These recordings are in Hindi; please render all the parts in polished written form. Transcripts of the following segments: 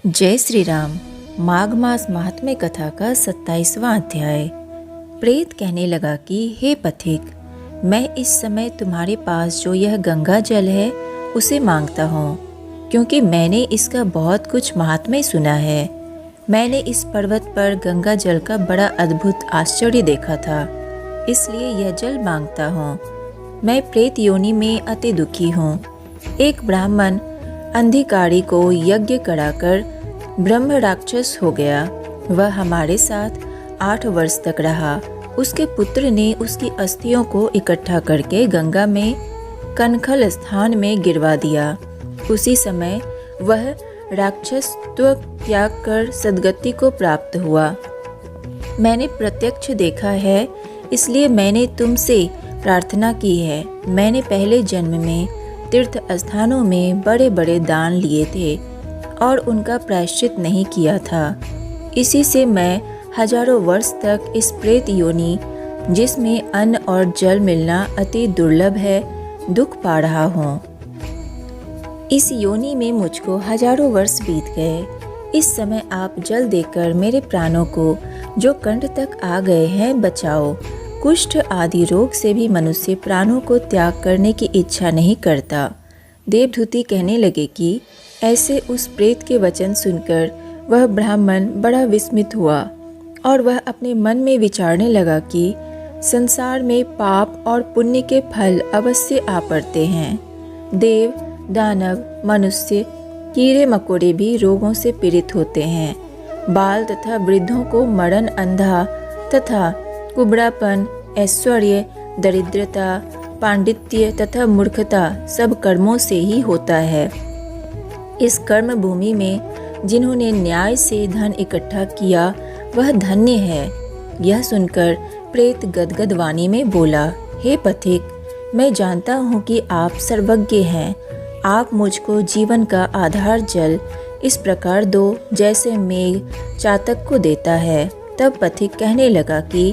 जय श्री राम। माघ मास महात्म्य कथा का 27वां अध्याय। प्रेत कहने लगा कि हे पथिक, मैं इस समय तुम्हारे पास जो यह गंगा जल है उसे मांगता हूँ, क्योंकि मैंने इसका बहुत कुछ महात्म्य सुना है। मैंने इस पर्वत पर गंगा जल का बड़ा अद्भुत आश्चर्य देखा था, इसलिए यह जल मांगता हूँ। मैं प्रेत योनि में अति दुखी हूँ। एक ब्राह्मण अंधिकारी को यज्ञ कराकर ब्रह्म राक्षस हो गया। वह हमारे साथ 8 वर्ष तक रहा। उसके पुत्र ने उसकी अस्थियों को इकट्ठा करके गंगा में कनखल स्थान में गिरवा दिया। उसी समय वह राक्षसत्व त्याग कर सद्गति को प्राप्त हुआ। मैंने प्रत्यक्ष देखा है, इसलिए मैंने तुमसे प्रार्थना की है। मैंने पहले जन्म में तीर्थ स्थानों में बड़े बड़े दान लिए थे और उनका प्रायश्चित नहीं किया था। इसी से मैं हजारों वर्ष तक इस प्रेत योनि, जिसमें अन्न और जल मिलना अति दुर्लभ है, दुख पा रहा हूँ। इस योनि में मुझको हजारों वर्ष बीत गए। इस समय आप जल देकर मेरे प्राणों को, जो कंठ तक आ गए हैं, बचाओ। कुष्ठ आदि रोग से भी मनुष्य प्राणों को त्याग करने की इच्छा नहीं करता। देवधूति कहने लगे कि ऐसे उस प्रेत के वचन सुनकर वह ब्राह्मण बड़ा विस्मित हुआ और वह अपने मन में विचारने लगा कि संसार में पाप और पुण्य के फल अवश्य आ पड़ते हैं। देव, दानव, मनुष्य, कीड़े मकोड़े भी रोगों से पीड़ित होते हैं। बाल तथा वृद्धों को मरण, अंधा तथा कुबड़ापन, ऐश्वर्य, दरिद्रता, पांडित्य तथा मूर्खता सब कर्मों से ही होता है। इस कर्म भूमि में जिन्होंने न्याय से धन इकट्ठा किया वह धन्य है। यह सुनकर प्रेत गदगद वाणी में बोला, हे पथिक, मैं जानता हूँ कि आप सर्वज्ञ हैं। आप मुझको जीवन का आधार जल इस प्रकार दो जैसे मेघ चातक को देता है। तब पथिक कहने लगा कि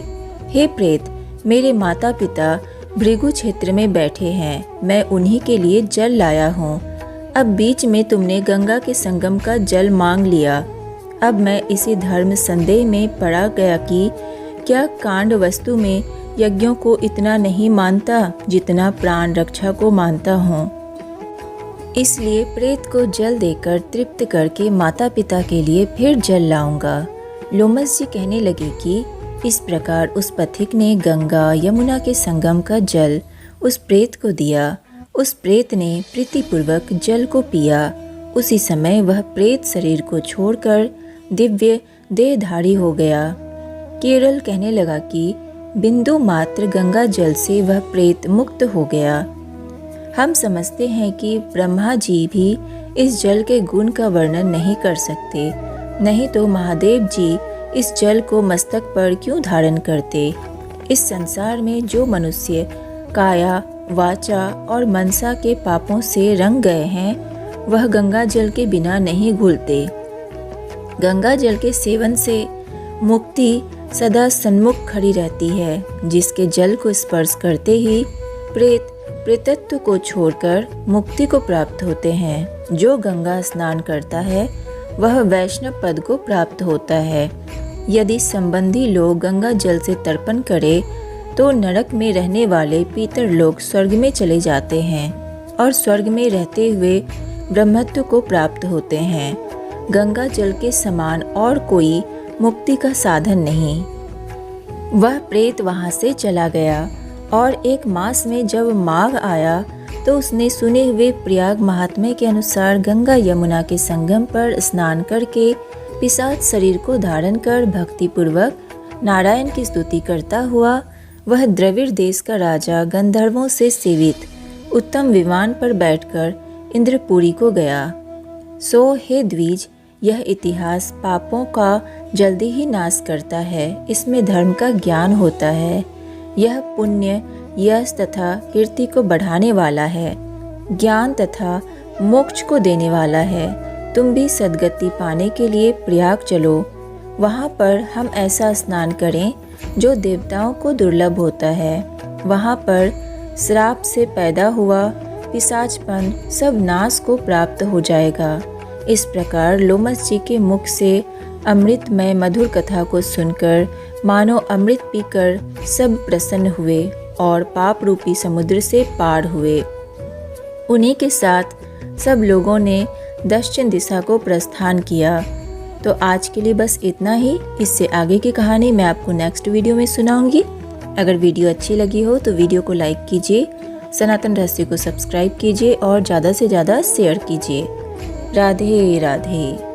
हे प्रेत, मेरे माता पिता भृगु क्षेत्र में बैठे हैं। मैं उन्हीं के लिए जल लाया हूँ। अब बीच में तुमने गंगा के संगम का जल मांग लिया। अब मैं इसी धर्म संदेह में पड़ा गया कि क्या कांड वस्तु में यज्ञों को इतना नहीं मानता जितना प्राण रक्षा को मानता हूँ। इसलिए प्रेत को जल देकर तृप्त करके माता पिता के लिए फिर जल लाऊंगा। लोमस जी कहने लगे कि इस प्रकार उस पथिक ने गंगा यमुना के संगम का जल उस प्रेत को दिया। उस प्रेत ने प्रीतिपूर्वक जल को पिया। उसी समय वह प्रेत शरीर को छोड़कर दिव्य देहधारी हो गया। केरल कहने लगा कि बिंदु मात्र गंगा जल से वह प्रेत मुक्त हो गया। हम समझते हैं कि ब्रह्मा जी भी इस जल के गुण का वर्णन नहीं कर सकते, नहीं तो महादेव जी इस जल को मस्तक पर क्यों धारण करते। इस संसार में जो मनुष्य काया, वाचा और मनसा के पापों से रंग गए हैं, वह गंगा जल के बिना नहीं घुलते। गंगा जल के सेवन से मुक्ति सदा सन्मुख खड़ी रहती है। जिसके जल को स्पर्श करते ही प्रेत प्रेतत्व को छोड़कर मुक्ति को प्राप्त होते हैं। जो गंगा स्नान करता है वह वैष्णव पद को प्राप्त होता है। यदि संबंधी लोग गंगा जल से तर्पण करें तो नरक में रहने वाले पीतर लोग स्वर्ग में चले जाते हैं और स्वर्ग में रहते हुए ब्रह्मत्व को प्राप्त होते हैं। गंगा जल के समान और कोई मुक्ति का साधन नहीं। वह प्रेत वहां से चला गया और 1 मास में जब माघ आया तो उसने सुने हुए प्रयाग महात्म्य के अनुसार गंगा यमुना के संगम पर स्नान करके पिशाच शरीर को धारण कर भक्तिपूर्वक नारायण की स्तुति करता हुआ वह द्रविड़ देश का राजा गंधर्वों से सेवित उत्तम विमान पर बैठकर इंद्रपुरी को गया। सो हे द्विज, यह इतिहास पापों का जल्दी ही नाश करता है। इसमें धर्म का ज्ञान होता है। यह पुण्य, यश तथा कीर्ति को बढ़ाने वाला है, ज्ञान तथा मोक्ष को देने वाला है। तुम भी सद्गति पाने के लिए प्रयाग चलो। वहाँ पर हम ऐसा स्नान करें जो देवताओं को दुर्लभ होता है। वहाँ पर श्राप से पैदा हुआ पिशाचपन सब नाश को प्राप्त हो जाएगा। इस प्रकार लोमस जी के मुख से अमृतमय मधुर कथा को सुनकर मानो अमृत पीकर सब प्रसन्न हुए और पाप रूपी समुद्र से पार हुए। उन्हीं के साथ सब लोगों ने दक्षिण दिशा को प्रस्थान किया। तो आज के लिए बस इतना ही। इससे आगे की कहानी मैं आपको नेक्स्ट वीडियो में सुनाऊंगी। अगर वीडियो अच्छी लगी हो तो वीडियो को लाइक कीजिए, सनातन रहस्य को सब्सक्राइब कीजिए और ज़्यादा से ज़्यादा शेयर कीजिए। राधे राधे।